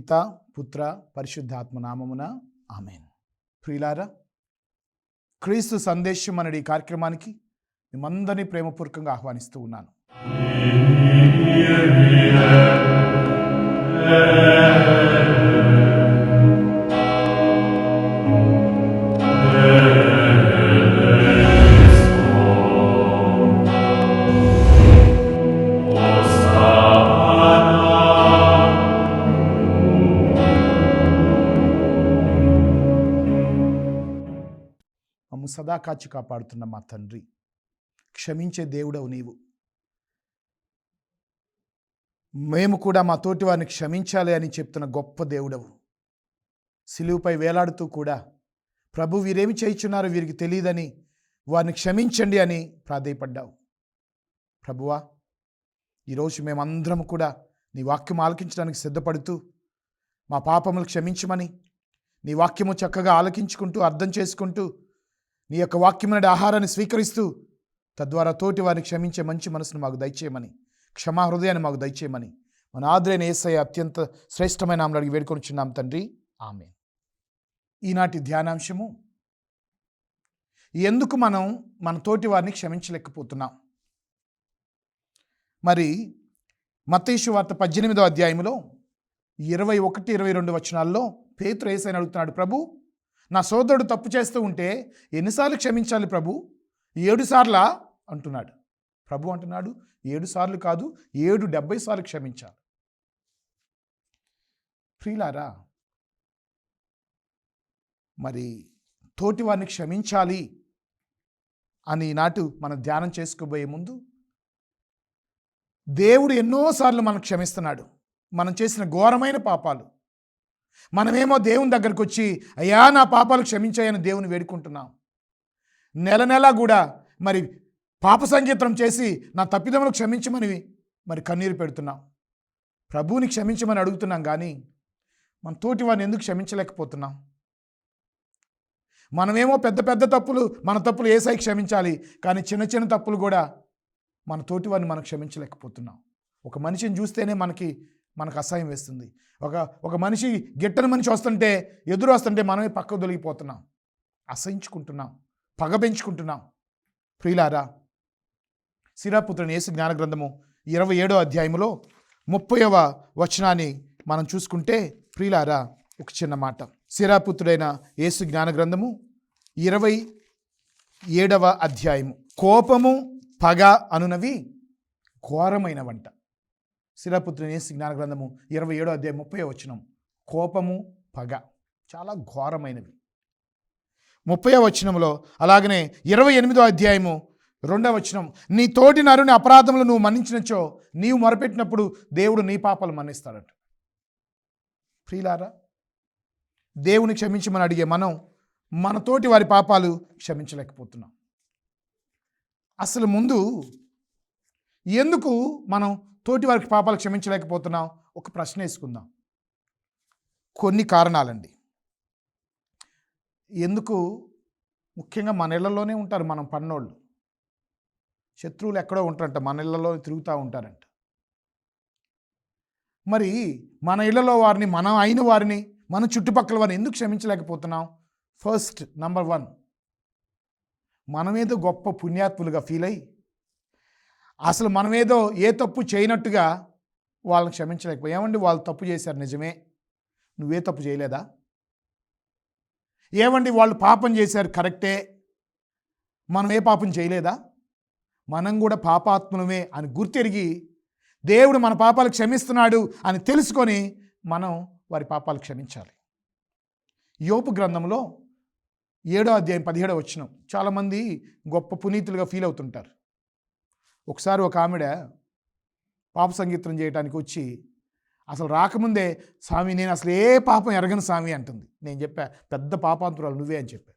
పితా పుత్ర పరిశుద్ధాత్మ నామమున ఆమేన్. ప్రియులారా, క్రీస్తు సందేశం అనే ఈ కార్యక్రమానికి మిమ్మందరినీ ప్రేమపూర్వకంగా ఆహ్వానిస్తూ ఉన్నాను. మమ్ము సదా కాచి కాపాడుతున్న మా తండ్రి, క్షమించే దేవుడవు నీవు. మేము కూడా మా తోటి వారిని క్షమించాలి అని చెప్తున్న గొప్ప దేవుడవు. సిలువుపై వేలాడుతూ కూడా ప్రభు వీరేమి చేయుచున్నారో వీరికి తెలియదని వారిని క్షమించండి అని ప్రాధేయపడ్డావు. ప్రభువా, ఈరోజు మేమందరం కూడా నీ వాక్యం ఆలకించడానికి సిద్ధపడుతూ మా పాపములు క్షమించమని నీ వాక్యము చక్కగా ఆలకించుకుంటూ అర్థం చేసుకుంటూ నీ యొక్క వాక్యమైన ఆహారాన్ని స్వీకరిస్తూ తద్వారా తోటి వారిని క్షమించే మంచి మనసును మాకు దయచేయమని, క్షమా హృదయాన్ని మాకు దయచేయమని మన ఆదరైన యేసయ్య అత్యంత శ్రేష్టమైన నామములో అడిగి వేడుకొనుచున్నాం తండ్రి, ఆమేన్. ఈనాటి ధ్యానాంశము, ఎందుకు మనం మన తోటి వారిని క్షమించలేకపోతున్నాం. మరి మత్తయి సువార్త 18వ అధ్యాయంలో 21, 22 వచనాల్లో పేతురు యేసయ్యను అడుగుతున్నాడు, ప్రభు, నా సోదరుడు తప్పు చేస్తూ ఉంటే ఎన్నిసార్లు క్షమించాలి ప్రభు? 7 సార్లా అంటున్నాడు. ప్రభు అంటున్నాడు, 7 సార్లు కాదు, 70 సార్లు క్షమించాలి. ప్రియులారా, మరి తోటి వారిని క్షమించాలి అని ఈనాటి మనం ధ్యానం చేసుకోబోయే ముందు, దేవుడు ఎన్నోసార్లు మనం క్షమిస్తున్నాడు. మనం చేసిన ఘోరమైన పాపాలు మనమేమో దేవుని దగ్గరకు వచ్చి, అయ్యా నా పాపాలు క్షమించాయని దేవుని వేడుకుంటున్నాం. నెల నెలా కూడా మరి పాప సంగీతం చేసి నా తప్పిదములు క్షమించమని మరి కన్నీరు పెడుతున్నాం. ప్రభువుని క్షమించమని అడుగుతున్నాం, కానీ మన తోటి వారిని ఎందుకు క్షమించలేకపోతున్నాం? మనమేమో పెద్ద పెద్ద తప్పులు, మన తప్పులు యేసయ్య క్షమించాలి, కానీ చిన్న చిన్న తప్పులు కూడా మన తోటి వారిని మనం క్షమించలేకపోతున్నాం. ఒక మనిషిని చూస్తేనే మనకు అసహ్యం వేస్తుంది. ఒక మనిషి గిట్టని మనిషి వస్తుంటే, ఎదురు వస్తుంటే మనమే పక్కకు దొరికిపోతున్నాం, అసహించుకుంటున్నాం, పగ పెంచుకుంటున్నాం. ప్రియులారా, సిరాపుత్రుని యేసు జ్ఞాన గ్రంథము 27వ అధ్యాయంలో 30వ వచనాన్ని మనం చూసుకుంటే, ప్రియులారా, ఒక చిన్న మాట. సిరాపుత్రుడైన యేసు జ్ఞాన గ్రంథము 27వ అధ్యాయము. కోపము పగ అనునవి ఘోరమైన వంట. సిరాపుత్రుని యేసు జ్ఞాన గ్రంథము 27వ అధ్యాయం 30వ వచనం. కోపము పగ చాలా ఘోరమైనవి. 30వ వచనంలో, అలాగనే 28వ అధ్యాయము 2వ వచనం, నీ తోటి నరుని అపరాధములు నువ్వు మన్నించినచో నీవు మొరపెట్టినప్పుడు దేవుడు నీ పాపాలు మన్నిస్తాడట. ప్రియులారా, దేవుని క్షమించమని అడిగే మనం మన తోటి వారి పాపాలు క్షమించలేకపోతున్నాం. అసలు ముందు ఎందుకు మనం తోటి వారికి పాపాలు క్షమించలేకపోతున్నాం? ఒక ప్రశ్న వేసుకుందాం. కొన్ని కారణాలండి. ఎందుకు? ముఖ్యంగా మన ఇళ్లలోనే ఉంటారు మనం పన్నోళ్ళు. శత్రువులు ఎక్కడో ఉంటారంట, మన ఇళ్లలో తిరుగుతూ ఉంటారంట. మరి మన ఇళ్లలో వారిని, మనం అయిన వారిని, మన చుట్టుపక్కల వారిని ఎందుకు క్షమించలేకపోతున్నాం? ఫస్ట్, నంబర్ 1, మనమేదో గొప్ప పుణ్యాత్ములుగా ఫీల్ అయ్యి అసలు మనమేదో ఏ తప్పు చేయనట్టుగా వాళ్ళని క్షమించలేకపోయాం. ఏమండి, వాళ్ళు తప్పు చేశారు నిజమే, నువ్వే తప్పు చేయలేదా? ఏమండి, వాళ్ళు పాపం చేశారు కరెక్టే, మనం ఏ పాపం చేయలేదా? మనం కూడా పాపాత్ములమే అని గుర్తెరిగి దేవుడు మన పాపాలు క్షమిస్తున్నాడు అని తెలుసుకొని మనం వారి పాపాలు క్షమించాలి. యోబు గ్రంథంలో 7వ అధ్యాయం 17వ వచనం. చాలామంది గొప్ప పునీతులుగా ఫీల్ అవుతుంటారు. ఒకసారి ఒక ఆవిడ పాప సంగీతం చేయడానికి వచ్చి అసలు రాకముందే, స్వామి నేను అసలు ఏ పాపం ఎరగను స్వామి అంటుంది. నేను చెప్పా, పెద్ద పాపాంతురాలు నువ్వే అని చెప్పా.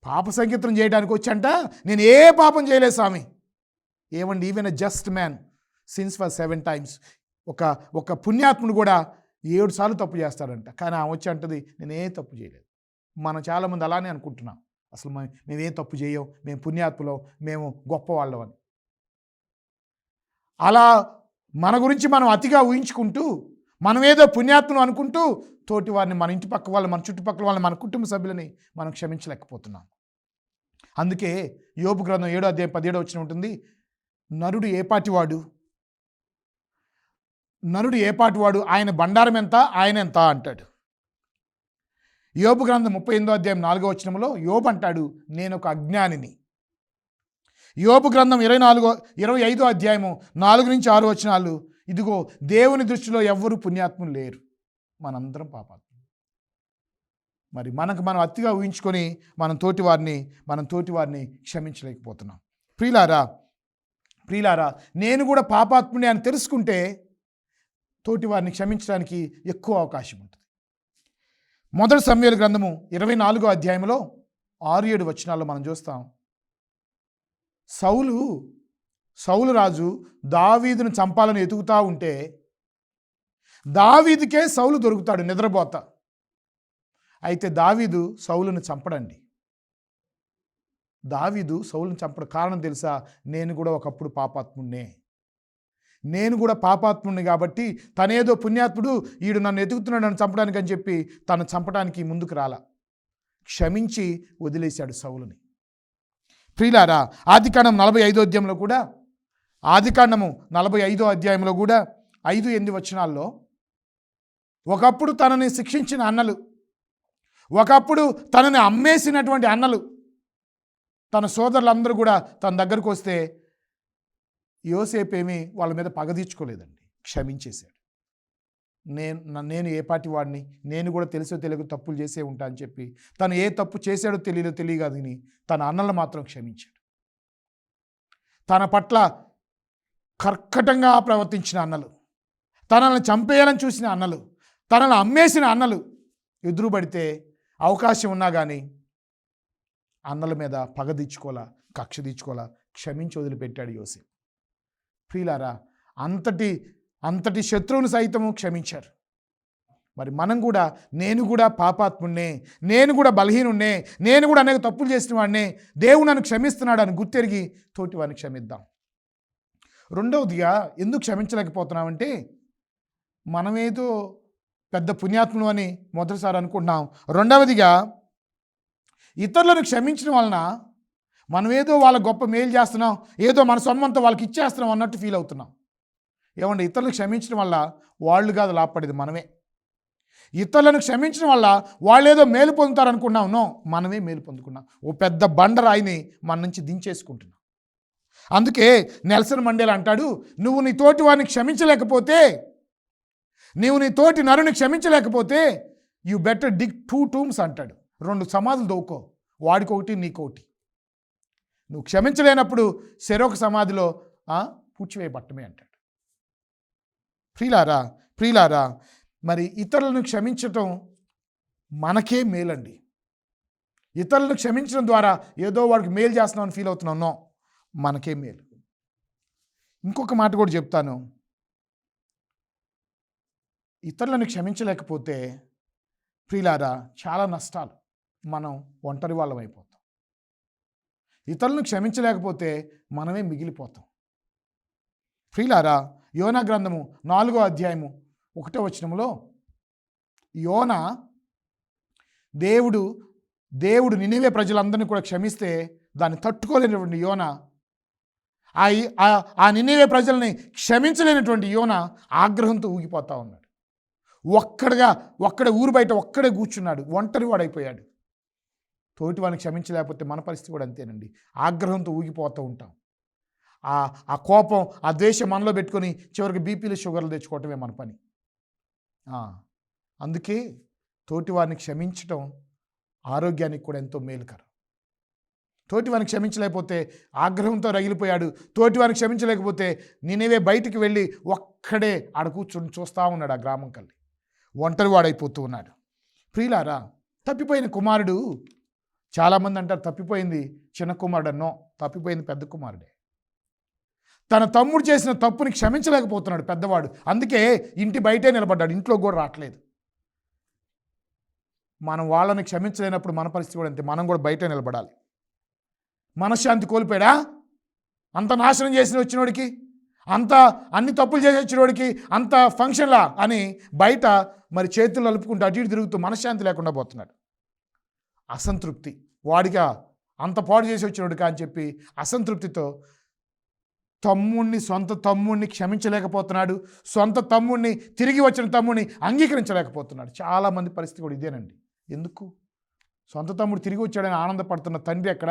పాప సంగీతం చేయడానికి వచ్చంట, నేను ఏ పాపం చేయలేదు స్వామి. ఏమండి, even a just man since for 7 times. ఒక పుణ్యాత్ముడు కూడా 7 సార్లు తప్పు చేస్తాడంట. కానీ ఆమె వచ్చి అంటది, నేనే తప్పు చేయలేదు. మనం చాలామంది అలానే అనుకుంటున్నాం, అసలు మేమేం తప్పు చేయం, మేము పుణ్యాత్ములం, మేము గొప్పవాళ్ళం అని. అలా మన గురించి మనం అతిగా ఊహించుకుంటూ మనమేదో పుణ్యాత్మను అనుకుంటూ తోటి వారిని, మన ఇంటి పక్క వాళ్ళని, మన చుట్టుపక్కల వాళ్ళని, మన కుటుంబ సభ్యులని మనం క్షమించలేకపోతున్నాం. అందుకే యోబు గ్రంథం 7వ అధ్యాయం 17వ వచనం ఉంటుంది, నరుడు ఏపాటివాడు, ఆయన బండారం ఎంత, ఆయన ఎంత అంటాడు. యోబు గ్రంథం 38వ అధ్యాయం 4వ వచనంలో యోబు అంటాడు, నేను ఒక అజ్ఞానిని. యోబు గ్రంథం 25వ అధ్యాయము 4-6 వచనాలు, ఇదిగో దేవుని దృష్టిలో ఎవ్వరూ పుణ్యాత్ములు లేరు, మనందరం పాపాత్ములు. మరి మనం అతిగా ఊహించుకొని మనం తోటి వారిని క్షమించలేకపోతున్నాం. ప్రియులారా, నేను కూడా పాపాత్ముని అని తెలుసుకుంటే తోటి వారిని క్షమించడానికి ఎక్కువ అవకాశం ఉంటుంది. మొదటి సమూయేలు గ్రంథము 24వ అధ్యాయంలో 6-7 వచనాల్లో మనం చూస్తాం, సౌలు రాజు దావీదును చంపాలని ఎతుకుతా ఉంటే దావీదుకే సౌలు దొరుకుతాడు నిద్రపోతా. అయితే దావీదు సౌలును చంపడండి. దావీదు సౌలును చంపడం కారణం తెలుసా? నేను కూడా ఒకప్పుడు పాపాత్ముడిని కాబట్టి తనేదో పుణ్యాత్ముడు, ఈడు నన్ను ఎతుకుతున్నాడు నన్ను చంపడానికి అని చెప్పి తను చంపడానికి ముందుకు రాలా, క్షమించి వదిలేశాడు సౌలుని. ప్రియులారా, ఆదికాండం 45వ అధ్యాయంలో కూడా 5-8 వచనాల్లో ఒకప్పుడు తనని శిక్షించిన అన్నలు, ఒకప్పుడు తనని అమ్మేసినటువంటి అన్నలు, తన సోదరులందరూ కూడా తన దగ్గరకు వస్తే యోసేపు ఏమీ వాళ్ళ మీద పగ తీర్చుకోలేదండి, క్షమించేశాడు. నేను ఏ పాటి వాడిని, నేను కూడా తెలిసో తెలియక తప్పులు చేసే ఉంటా అని చెప్పి తను ఏ తప్పు చేశాడో తెలియదు అని తన అన్నలు మాత్రం క్షమించాడు. తన పట్ల కర్కటంగా ప్రవర్తించిన అన్నలు, తనని చంపేయాలని చూసిన అన్నలు, తనను అమ్మేసిన అన్నలు ఎదురుపడితే అవకాశం ఉన్నా కానీ అన్నల మీద పగ తీర్చుకోలా, కక్ష తీర్చుకోలా, క్షమించి వదిలిపెట్టాడు యోసేపు. ప్రియులారా, అంతటి శత్రువును సైతము క్షమించారు. మరి మనం కూడా, నేను కూడా పాపాత్ముడినే, నేను కూడా బలహీనుడినే, నేను కూడా అనేక తప్పులు చేసిన వాడినే, దేవుడు నన్ను క్షమిస్తున్నాడు అని గుర్తెరిగి తోటి వాడిని క్షమిద్దాం. రెండవదిగా ఎందుకు క్షమించలేకపోతున్నామంటే మనమేదో పెద్ద పుణ్యాత్ములు అని మొదటిసారి అనుకుంటున్నాం. రెండవదిగా ఇతరులను క్షమించడం వలన మనమేదో వాళ్ళ గొప్ప మేలు చేస్తున్నాం, ఏదో మన సొమ్మంతా వాళ్ళకి ఇచ్చేస్తున్నాం అన్నట్టు ఫీల్ అవుతున్నాం. ఏమంటే ఇతరులను క్షమించడం వల్ల వాళ్ళు కాదు లాభపడేది, మనమే. ఇతరులను క్షమించడం వల్ల వాళ్ళు ఏదో మేలు పొందుతారు అనుకున్నాం, నో, మనమే మేలు పొందుకున్నాం. ఓ పెద్ద బండరాయిని మన నుంచి దించేసుకుంటున్నాం. అందుకే నెల్సన్ మండేలా అంటాడు, నువ్వు నీ తోటి వారిని క్షమించలేకపోతే, నీవు నీ తోటి నరుని క్షమించలేకపోతే యు బెటర్ డిగ్ 2 tombs అంటాడు. 2 సమాధులు దవ్వుకో, వాడికొకటి నీకొకటి. నువ్వు క్షమించలేనప్పుడు చెరొక సమాధిలో పూడ్చివేయబట్టమే అంటాడు. ప్రియులారా, మరి ఇతరులను క్షమించటం మనకే మేలండి. ఇతరులను క్షమించడం ద్వారా ఏదో వాడికి మేలు చేస్తున్నామని ఫీల్ అవుతున్నాం, నో, మనకే మేలు. ఇంకొక మాట కూడా చెప్తాను, ఇతరులను క్షమించలేకపోతే ప్రియులారా చాలా నష్టాలు, మనం ఒంటరి వాళ్ళం అయిపోతాం. ఇతరులను క్షమించలేకపోతే మనమే మిగిలిపోతాం. ప్రియులారా, యోనా గ్రంథము 4వ అధ్యాయము 1వ వచనంలో యోనా దేవుడు నినివే ప్రజలందరినీ కూడా క్షమిస్తే దాన్ని తట్టుకోలేనటువంటి యోనా, ఆ నినివే ప్రజల్ని క్షమించలేనటువంటి యోనా ఆగ్రహంతో ఊగిపోతా ఉన్నాడు. ఒక్కడే ఊరు బయట ఒక్కడే కూర్చున్నాడు, ఒంటరి వాడైపోయాడు. తోటి వాడిని క్షమించలేకపోతే మన పరిస్థితి కూడా అంతేనండి, ఆగ్రహంతో ఊగిపోతూ ఉంటాం. ఆ కోపం, ఆ ద్వేషం మనలో పెట్టుకొని చివరికి బీపీలు షుగర్లు తెచ్చుకోవటమే మన పని. అందుకే తోటి వారిని క్షమించటం ఆరోగ్యానికి కూడా ఎంతో మేలుకరం. తోటి వారిని క్షమించలేకపోతే ఆగ్రహంతో రగిలిపోయాడు. తోటి వారిని క్షమించలేకపోతే నేనేవే బయటికి వెళ్ళి ఒక్కడే ఆడ కూర్చొని చూస్తూ ఉన్నాడు, ఆ గ్రామం కల్లి ఒంటరి వాడైపోతూ ఉన్నాడు. ప్రియులారా, తప్పిపోయిన కుమారుడు, చాలామంది అంటారు తప్పిపోయింది చిన్న కుమారుడు అన్నో, తప్పిపోయింది పెద్ద కుమారుడే. తన తమ్ముడు చేసిన తప్పుని క్షమించలేకపోతున్నాడు పెద్దవాడు, అందుకే ఇంటి బయటే నిలబడ్డాడు, ఇంట్లో కూడా రావట్లేదు. మనం వాళ్ళని క్షమించలేనప్పుడు మన పరిస్థితి కూడా అంతే, మనం కూడా బయటే నిలబడాలి. మనశ్శాంతి కోల్పోయాడా, అంత నాశనం చేసిన వచ్చినోడికి, అన్ని తప్పులు చేసి వచ్చినోడికి అంత ఫంక్షన్లా అని బయట మరి చేతులు నలుపుకుంటూ అటు ఇటు తిరుగుతూ మనశ్శాంతి లేకుండా పోతున్నాడు. అసంతృప్తి, వాడిగా అంత పాడు చేసి వచ్చినోడికా అని చెప్పి అసంతృప్తితో సొంత తమ్ముడిని క్షమించలేకపోతున్నాడు. సొంత తమ్ముడిని, తిరిగి వచ్చిన తమ్ముడిని అంగీకరించలేకపోతున్నాడు. చాలామంది పరిస్థితి కూడా ఇదేనండి. ఎందుకు? సొంత తమ్ముడు తిరిగి వచ్చాడని ఆనందపడుతున్న తండ్రి ఎక్కడ?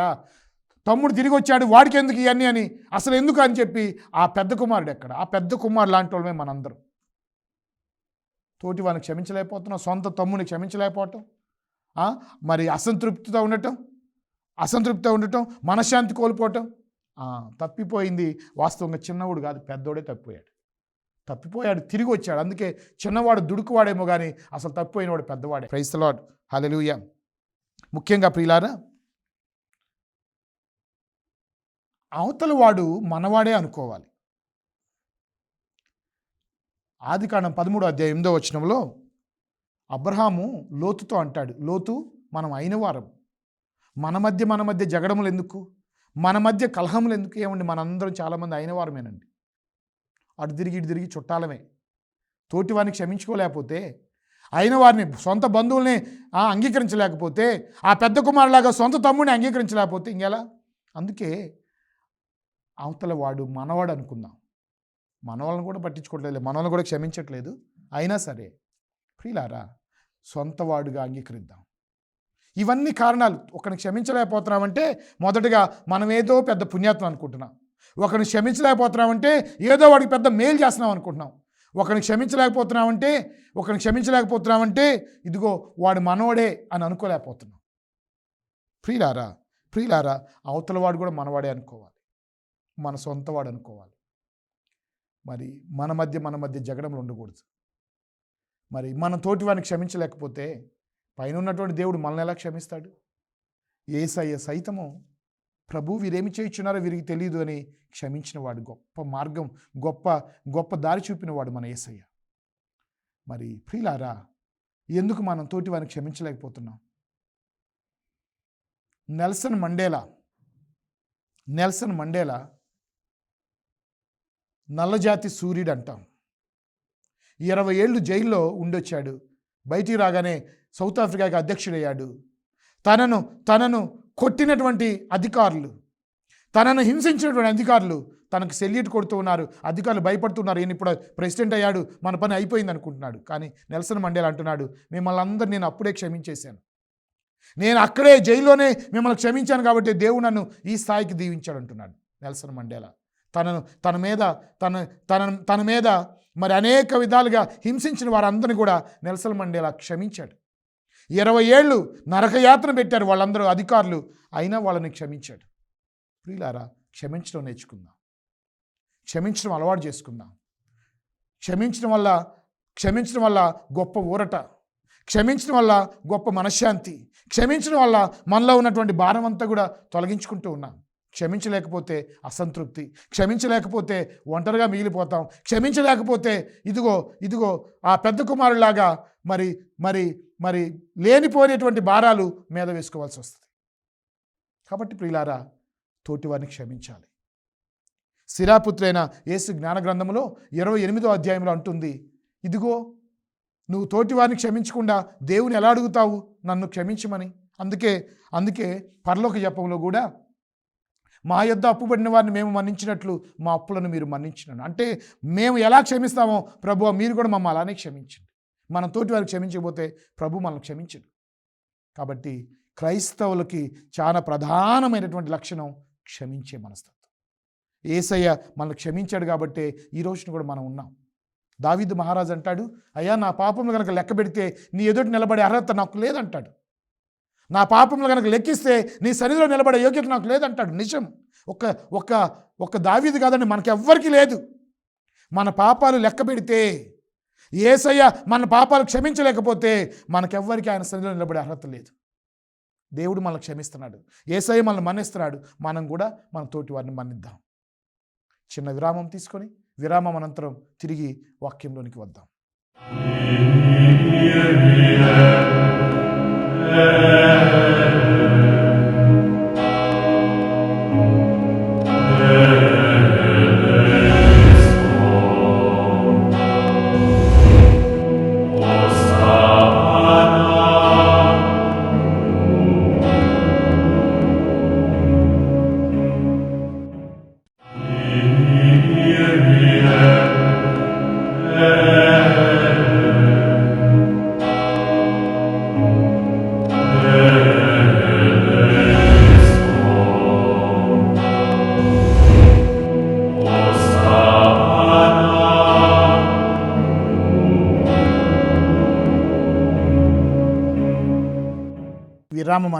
తమ్ముడు తిరిగి వచ్చాడు, వాడికి ఎందుకు ఇవన్నీ అని, అసలు ఎందుకు అని చెప్పి ఆ పెద్ద కుమారుడు ఎక్కడ? ఆ పెద్ద కుమారుడు లాంటి వాళ్ళమే మనందరం. తోటి వాడిని క్షమించలేకపోతున్నాం, సొంత తమ్ముడిని క్షమించలేకపోవటం, మరి అసంతృప్తితో ఉండటం, మనశ్శాంతి కోల్పోవటం. తప్పిపోయింది వాస్తవంగా చిన్నవాడు కాదు, పెద్దోడే తప్పిపోయాడు, తిరిగి వచ్చాడు. అందుకే చిన్నవాడు దుడుకువాడేమో కానీ అసలు తప్పిపోయినవాడు పెద్దవాడే. ప్రైజ్ ది లార్డ్, హల్లెలూయా. ముఖ్యంగా ప్రియులారా, అవతల వాడు మనవాడే అనుకోవాలి. ఆదికాండం 13:8 అబ్రహాము లోతుతో అంటాడు, లోతు, మనం అయిన వారం, మన మధ్య జగడములు ఎందుకు, మన మధ్య కలహములు ఎందుకు? ఏమండి, మనందరం చాలామంది అయిన వారమేనండి. అటు తిరిగి ఇటు తిరిగి చుట్టాలమే. తోటి వారిని క్షమించుకోలేకపోతే, అయిన వారిని, సొంత బంధువుల్ని అంగీకరించలేకపోతే, ఆ పెద్ద కుమారులాగా సొంత తమ్ముడిని అంగీకరించలేకపోతే ఇంకెలా? అందుకే అవతల వాడు మనవాడు అనుకుందాం. మనవాళ్ళని కూడా పట్టించుకోవట్లేదు, మనవాళ్ళని కూడా క్షమించట్లేదు. అయినా సరే ప్రియులారా, సొంతవాడుగా అంగీకరిద్దాం. ఇవన్నీ కారణాలు. ఒకరిని క్షమించలేకపోతున్నామంటే మొదటగా మనం ఏదో పెద్ద పుణ్యాత్వం అనుకుంటున్నాం. ఒకరిని క్షమించలేకపోతున్నామంటే ఏదో వాడికి పెద్ద మేలు చేస్తున్నాం అనుకుంటున్నాం. ఒకరిని క్షమించలేకపోతున్నామంటే ఇదిగో వాడు మనవాడే అని అనుకోలేకపోతున్నాం. ప్రియులారా, అవతల వాడు కూడా మనవాడే అనుకోవాలి, మన సొంతవాడు అనుకోవాలి. మరి మన మధ్య జగడములు ఉండకూడదు. మరి మన తోటి వాడిని క్షమించలేకపోతే పైన ఉన్నటువంటి దేవుడు మనల్ని ఎలా క్షమిస్తాడు? యేసయ్య సైతము, ప్రభు వీరేమి చేయించున్నారో వీరికి తెలియదు అని క్షమించిన వాడు, గొప్ప మార్గం, గొప్ప దారి చూపిన వాడు మన యేసయ్య. మరి ప్రియులారా, ఎందుకు మనం తోటి వారిని క్షమించలేకపోతున్నాం? నెల్సన్ మండేలా నల్లజాతి సూర్యుడు అంటాం. 20 ఏళ్ళు జైల్లో ఉండొచ్చాడు. బయటికి రాగానే సౌత్ ఆఫ్రికాకి అధ్యక్షుడయ్యాడు. తనను కొట్టినటువంటి అధికారులు, తనను హింసించినటువంటి అధికారులు తనకు సెల్యూట్ కొడుతూ ఉన్నారు. అధికారులు భయపడుతున్నారు, ఈయన ఇప్పుడు ప్రెసిడెంట్ అయ్యాడు, మన పని అయిపోయింది అనుకుంటున్నాడు. కానీ నెల్సన్ మండేలా అంటున్నాడు, మిమ్మల్ని అందరూ నేను అప్పుడే క్షమించేశాను. నేను అక్కడే జైల్లోనే మిమ్మల్ని క్షమించాను కాబట్టి దేవుడు నన్ను ఈ స్థాయికి దీవించాడు అంటున్నాడు నెల్సన్ మండేలా. తన మీద మరి అనేక విధాలుగా హింసించిన వారందరినీ కూడా నెల్సన్ మండేలా క్షమించాడు. 20 ఏళ్ళు నరకయాతన పెట్టారు వాళ్ళందరూ అధికారులు, అయినా వాళ్ళని క్షమించాడు. ప్రియులారా, క్షమించడం నేర్చుకుందాం, క్షమించడం అలవాటు చేసుకుందాం. క్షమించడం వల్ల గొప్ప ఊరట, క్షమించడం వల్ల గొప్ప మనశ్శాంతి, క్షమించడం వల్ల మనలో ఉన్నటువంటి భారం అంతా కూడా తొలగించుకుంటూ ఉన్నాం. క్షమించలేకపోతే అసంతృప్తి, క్షమించలేకపోతే ఒంటరిగా మిగిలిపోతాం, క్షమించలేకపోతే ఇదిగో ఆ పెద్ద కుమారులాగా మరి లేనిపోయినటువంటి భారాలు మీద వేసుకోవాల్సి వస్తుంది. కాబట్టి ప్రియులారా, తోటివారిని క్షమించాలి. శిరాపుత్రైన యేసు జ్ఞాన గ్రంథములో 28 అంటుంది, ఇదిగో నువ్వు తోటివారిని క్షమించకుండా దేవుని ఎలా అడుగుతావు నన్ను క్షమించమని? అందుకే పరలోక జపంలో కూడా మా యొద్ద అప్పుపడిన వారిని మేము మన్నించినట్లు మా అప్పులను మీరు మన్నించినాను. అంటే మేము ఎలా క్షమిస్తామో ప్రభువా మీరు కూడా మమ్మల్ని అలానే క్షమించండి. మనం తోటి వారికి క్షమించకపోతే ప్రభు మనల్ని క్షమించడు. కాబట్టి క్రైస్తవులకి చాలా ప్రధానమైనటువంటి లక్షణం క్షమించే మనస్తత్వం. యేసయ్య మనల్ని క్షమించాడు కాబట్టే ఈ రోజున కూడా మనం ఉన్నాం. దావీదు మహారాజు అంటాడు, అయ్యా నా పాపములు కనుక లెక్క పెడితే నీ ఎదుటి నిలబడే అర్హత నాకు లేదంటాడు. నా పాపములు కనుక లెక్కిస్తే నీ సన్నిధిలో నిలబడే యోగ్యత నాకు లేదంటాడు. నిజం. ఒక దావీదు కాదండి, మనకెవ్వరికి లేదు. మన పాపాలు లెక్క పెడితే, యేసయ్య మన పాపాలు క్షమించలేకపోతే మనకెవ్వరికి ఆయన సన్నిధిలో నిలబడే అర్హత లేదు. దేవుడు మనల్ని క్షమిస్తున్నాడు, యేసయ్య మనల్ని మన్నిస్తున్నాడు. మనం కూడా మన తోటి వారిని మన్నిద్దాం. చిన్న విరామం తీసుకొని విరామం అనంతరం తిరిగి వాక్యంలోనికి వద్దాం.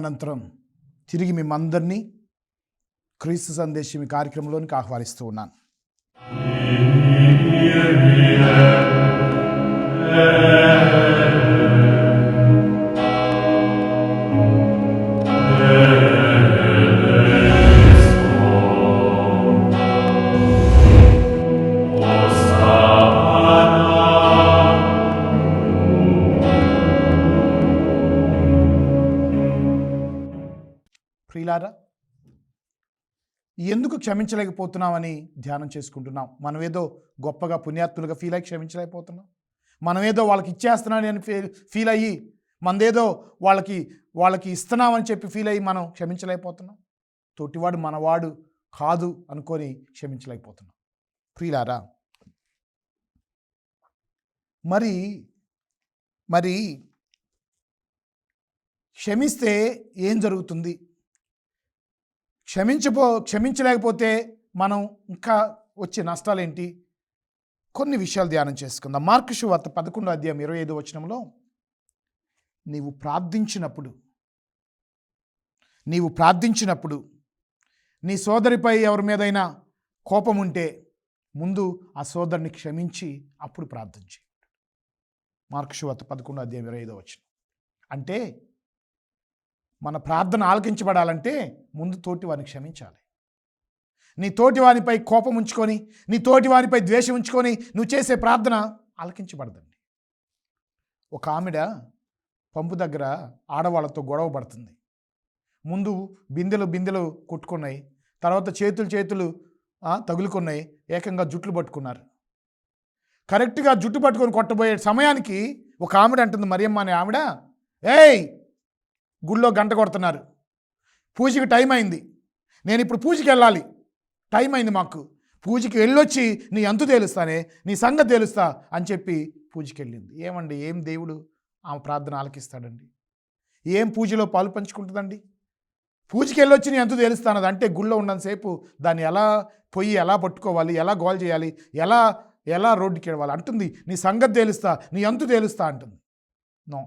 అనంతరం తిరిగి మిమ్మందరినీ క్రీస్తు సందేశం ఈ కార్యక్రమంలోనికి ఆహ్వానిస్తూ ఉన్నాను. ప్రియులారా, ఎందుకు క్షమించలేకపోతున్నామని ధ్యానం చేసుకుంటున్నాం. మనమేదో గొప్పగా పుణ్యాత్ములుగా ఫీల్ అయ్యి క్షమించలేకపోతున్నాం. మనమేదో వాళ్ళకి ఇచ్చేస్తున్నాను అని ఫీల్ అయ్యి మనదేదో వాళ్ళకి ఇస్తున్నామని చెప్పి ఫీల్ అయ్యి మనం క్షమించలేకపోతున్నాం. తోటివాడు మనవాడు కాదు అనుకొని క్షమించలేకపోతున్నాం. ప్రియులారా, మరి క్షమిస్తే ఏం జరుగుతుంది? క్షమించలేకపోతే మనం ఇంకా వచ్చే నష్టాలేంటి? కొన్ని విషయాలు ధ్యానం చేసుకుందాం. మార్కు సువార్త 11:25 నీవు ప్రార్థించినప్పుడు నీ సోదరిపై ఎవరి మీదైనా కోపం ఉంటే ముందు ఆ సోదరుని క్షమించి అప్పుడు ప్రార్థించి. మార్కు సువార్త 11:25 అంటే మన ప్రార్థన ఆలకించబడాలంటే ముందు తోటివారిని క్షమించాలి. నీ తోటివానిపై కోపం ఉంచుకొని, నీ తోటివానిపై ద్వేషం ఉంచుకొని నువ్వు చేసే ప్రార్థన ఆలకించబడదండి. ఒక ఆమెడ పంపు దగ్గర ఆడవాళ్ళతో గొడవ పడుతుంది. ముందు బిందెలు కొట్టుకున్నాయి, తర్వాత చేతులు తగులుకున్నాయి, ఏకంగా జుట్లు పట్టుకున్నారు. కరెక్ట్గా జుట్టు పట్టుకొని కొట్టబోయే సమయానికి ఒక ఆవిడ అంటుంది, మరియమ్మ అనే ఆవిడ, ఏయ్ గుళ్ళో గంట కొడుతున్నారు, పూజకి టైం అయింది, నేను ఇప్పుడు పూజకి వెళ్ళాలి, టైం అయింది, మాకు పూజకి వెళ్ళొచ్చి నీ అంతు తేలుస్తానే, నీ సంగతి తేలుస్తా అని చెప్పి పూజకి వెళ్ళింది. ఏమండి, ఏం దేవుడు ఆమె ప్రార్థన ఆలకిస్తాడండి? ఏం పూజలో పాలు పంచుకుంటుందండి? పూజకి వెళ్ళొచ్చి నీ అంతు తేలుస్తానది అంటే గుళ్ళో ఉన్నంతసేపు దాన్ని ఎలా పట్టుకోవాలి, ఎలా గోల్ చేయాలి, ఎలా రోడ్డుకి వెళ్ళాలి అంటుంది. నీ సంగతి తేలుస్తా, నీ అంతు తేలుస్తా అంటుంది. నో,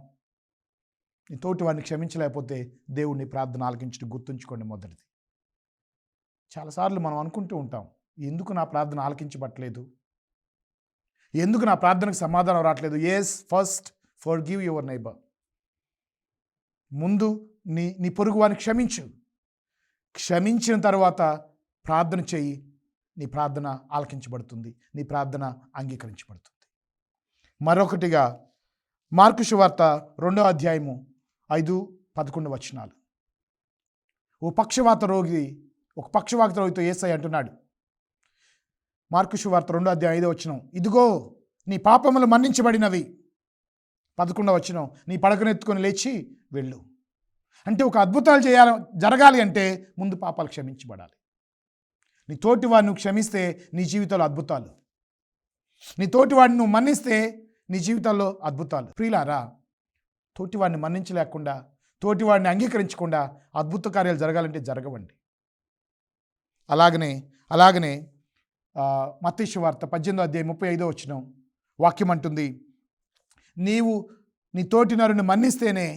నీ తోటి వాడిని క్షమించలేకపోతే దేవుడిని ప్రార్థన ఆలకించడం గుర్తుంచుకోండి. మొదటిది, చాలాసార్లు మనం అనుకుంటూ ఉంటాం, ఎందుకు నా ప్రార్థన ఆలకించబట్టలేదు, ఎందుకు నా ప్రార్థనకు సమాధానం రావట్లేదు. First forgive your neighbour. ముందు నీ పొరుగు వారిని క్షమించిన తర్వాత ప్రార్థన చెయ్యి. నీ ప్రార్థన ఆలకించబడుతుంది, నీ ప్రార్థన అంగీకరించబడుతుంది. మరొకటిగా మార్కు సువార్త 2:5-11 ఒక పక్షవాత రోగితో యేసయ్య అంటున్నాడు. మార్కు సువార్త 2:5 ఇదిగో నీ పాపములు మన్నించబడినవి. 11 నీ పడకనెత్తుకొని లేచి వెళ్ళు. అంటే ఒక అద్భుతాలు జరగాలి అంటే ముందు పాపాలు క్షమించబడాలి. నీ తోటివాడిని నువ్వు క్షమిస్తే నీ జీవితంలో అద్భుతాలు, నీ తోటివాడిని నువ్వు మన్నిస్తే నీ జీవితాల్లో అద్భుతాలు. ప్రియులారా, తోటివాడిని మన్నించలేకుండా, తోటివాడిని అంగీకరించకుండా అద్భుత కార్యాలు జరగాలంటే జరగవండి. అలాగనే మత్తయి సువార్త 18:35 వాక్యం అంటుంది, నీవు నీ తోటి నరుని మన్నిస్తేనే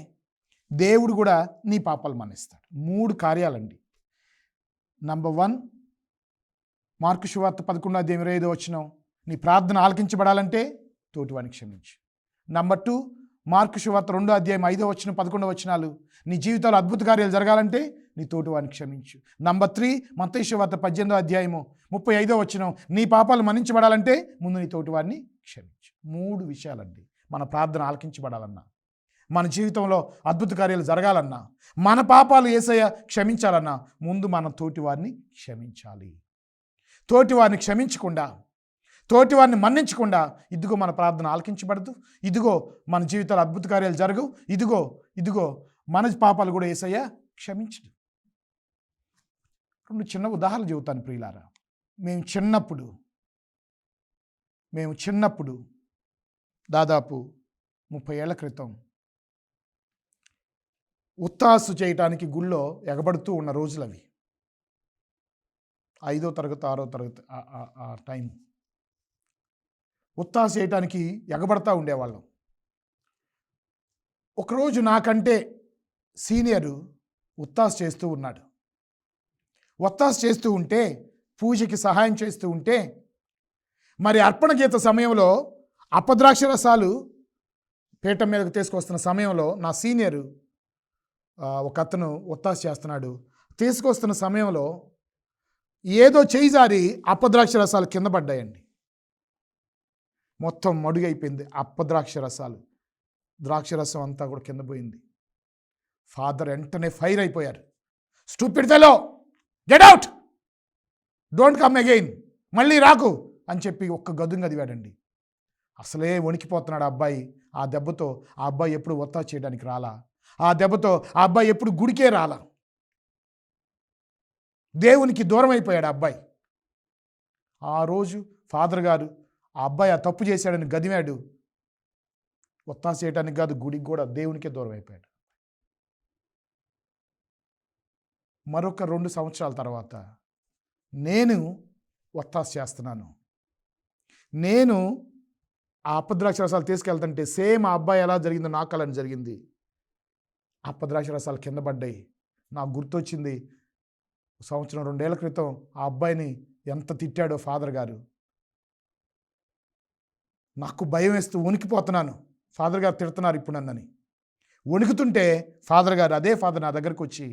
దేవుడు కూడా నీ పాపాలు మన్నిస్తాడు. 3 కార్యాలండి. నంబర్ 1, మార్కు సువార్త 11:25 నీ ప్రార్థన ఆలకించబడాలంటే తోటివాడిని క్షమించు. నంబర్ 2, మార్కు సువార్త 2:5, 11 నీ జీవితంలో అద్భుత కార్యాలు జరగాలంటే నీ తోటివాడిని క్షమించు. నంబర్ 3, మత్తయి సువార్త 18:35 నీ పాపాలు మన్నించబడాలంటే ముందు నీ తోటివాడిని క్షమించు. 3 విషయాలండి. మన ప్రార్థన ఆలకించబడాలన్నా, మన జీవితంలో అద్భుత కార్యాలు జరగాలన్నా, మన పాపాలు యేసయ్య క్షమించాలన్నా ముందు మన తోటివారిని క్షమించాలి. తోటివారిని క్షమించకుండా, తోటివారిని మన్నించకుండా ఇదిగో మన ప్రార్థన ఆలకించబడదు, ఇదిగో మన జీవితాలు అద్భుత కార్యాలు జరగవు, ఇదిగో మన పాపాలు కూడా యేసయ్య క్షమించడు. 2 చిన్న ఉదాహరణలు చెబుతాను ప్రియులారా. మేము చిన్నప్పుడు దాదాపు 30 ఏళ్ల క్రితం ఉత్తాసు చేయటానికి గుళ్ళో ఎగబడుతూ ఉన్న రోజులు అవి. 5వ తరగతి 6వ తరగతి ఆ టైం. ఉత్తాసు చేయటానికి ఎగబడతా ఉండేవాళ్ళం. ఒకరోజు నాకంటే సీనియరు ఒత్తాసు చేస్తూ ఉన్నాడు. ఒత్తాసు చేస్తూ ఉంటే, పూజకి సహాయం చేస్తూ ఉంటే, మరి అర్పణ గీత సమయంలో అపద్రాక్ష రసాలు పీఠం మీదకు తీసుకొస్తున్న సమయంలో నా సీనియరు ఒక అతను ఒత్తాసు చేస్తున్నాడు. తీసుకొస్తున్న సమయంలో ఏదో చేయి జారి అపద్రాక్ష రసాలు కింద పడ్డాయండి. మొత్తం మడుగైపోయింది అపద్రాక్ష రసాలు. ద్రాక్ష రసం అంతా కూడా కింద పోయింది. ఫాదర్ వెంటనే ఫైర్ అయిపోయారు. Stupid fellow, get out, don't come again, మళ్ళీ రాకు అని చెప్పి ఒక్క గదుం గదివాడండి. అసలే వణికిపోతున్నాడు ఆ అబ్బాయి. ఆ దెబ్బతో ఆ అబ్బాయి ఎప్పుడు ఒత్తాసు చేయడానికి రాలా. ఆ దెబ్బతో ఆ అబ్బాయి ఎప్పుడు గుడికే రాలా. దేవునికి దూరం అయిపోయాడు ఆ అబ్బాయి. ఆ రోజు ఫాదర్ గారు ఆ అబ్బాయి ఆ తప్పు చేశాడని గదివాడు. ఒత్తాసు చేయడానికి కాదు, గుడికి కూడా, దేవునికే దూరం అయిపోయాడు. మరొక 2 సంవత్సరాల తర్వాత నేను ఒత్తాసు చేస్తున్నాను. నేను ఆ అపద్రాక్ష రసాలు తీసుకెళ్తుంటే సేమ్ ఆ అబ్బాయి ఎలా జరిగిందో నాకు అలానే జరిగింది. అపద్రాక్ష రసాలు కింద పడ్డాయి. నాకు గుర్తొచ్చింది, 1 సంవత్సరం 2 ఏళ్ల క్రితం ఆ అబ్బాయిని ఎంత తిట్టాడో ఫాదర్ గారు. నాకు భయం వేస్తూ వణికిపోతున్నాను. ఫాదర్ గారు తిడుతున్నారు ఇప్పుడు నన్నని. వణుకుతుంటే ఫాదర్ గారు, అదే ఫాదర్ నా దగ్గరకు వచ్చి,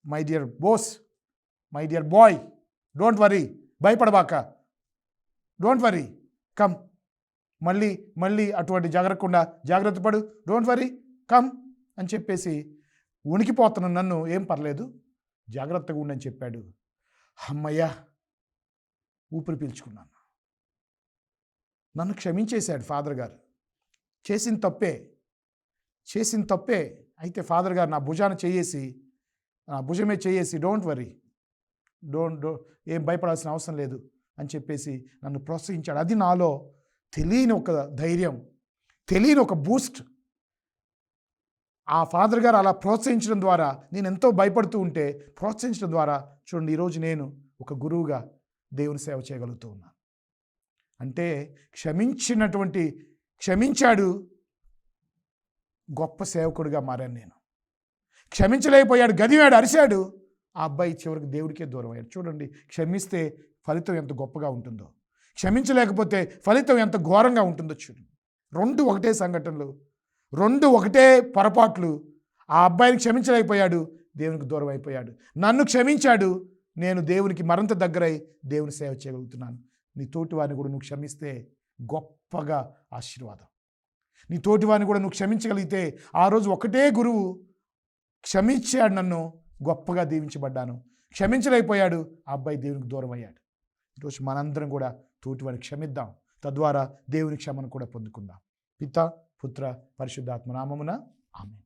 my dear Bose, my dear boy, don't worry, భయపడబాక, డోంట్ వరీ, కమ్, మళ్ళీ అటువంటి జాగ్రత్త పడు, డోంట్ వరీ, కమ్ అని చెప్పేసి వణికిపోతున్న నన్ను, ఏం పర్లేదు, జాగ్రత్తగా ఉండని చెప్పాడు. అమ్మయ్యా, ఊపిరి పీల్చుకున్నాను. నన్ను క్షమించేశాడు ఫాదర్ గారు. చేసిన తప్పే అయితే ఫాదర్ గారు నా భుజమే చేయేసి డోంట్ వరీ, ఏం భయపడాల్సిన అవసరం లేదు అని చెప్పేసి నన్ను ప్రోత్సహించాడు. అది నాలో తెలియని ఒక ధైర్యం, తెలియని ఒక బూస్ట్. ఆ ఫాదర్ గారు అలా ప్రోత్సహించడం ద్వారా, నేను ఎంతో భయపడుతూ ఉంటే ప్రోత్సహించడం ద్వారా చూడండి, ఈరోజు నేను ఒక గురువుగా దేవుని సేవ చేయగలుగుతూ ఉన్నాను. అంటే క్షమించాడు, గొప్ప సేవకుడిగా మారాను నేను. క్షమించలేకపోయాడు, గదివాడు, అరిశాడు. ఆ అబ్బాయి చివరికి దేవుడికే దూరం అయ్యాడు. చూడండి, క్షమిస్తే ఫలితం ఎంత గొప్పగా ఉంటుందో, క్షమించలేకపోతే ఫలితం ఎంత ఘోరంగా ఉంటుందో చూడండి. 2 ఒకటే సంఘటనలు, 2 ఒకటే పొరపాట్లు. ఆ అబ్బాయిని క్షమించలేకపోయాడు, దేవునికి దూరం అయిపోయాడు. నన్ను క్షమించాడు, నేను దేవునికి మరింత దగ్గరై దేవుని సేవ చేయగలుగుతున్నాను. నీ తోటివారిని కూడా నువ్వు క్షమిస్తే గొప్పగా ఆశీర్వాదం. నీ తోటివారిని కూడా నువ్వు క్షమించగలిగితే, ఆ రోజు ఒకటే గురువు క్షమించాడు, నన్ను గొప్పగా దీవించబడ్డాను. క్షమించలేకపోయాడు, ఆ అబ్బాయి దేవునికి దూరం అయ్యాడు. ఈరోజు మనందరం కూడా తోటివారిని క్షమిద్దాం, తద్వారా దేవుని క్షమను కూడా పొందుకుందాం. పిత, పుత్ర, పరిశుద్ధాత్మ నామమున ఆమేన్.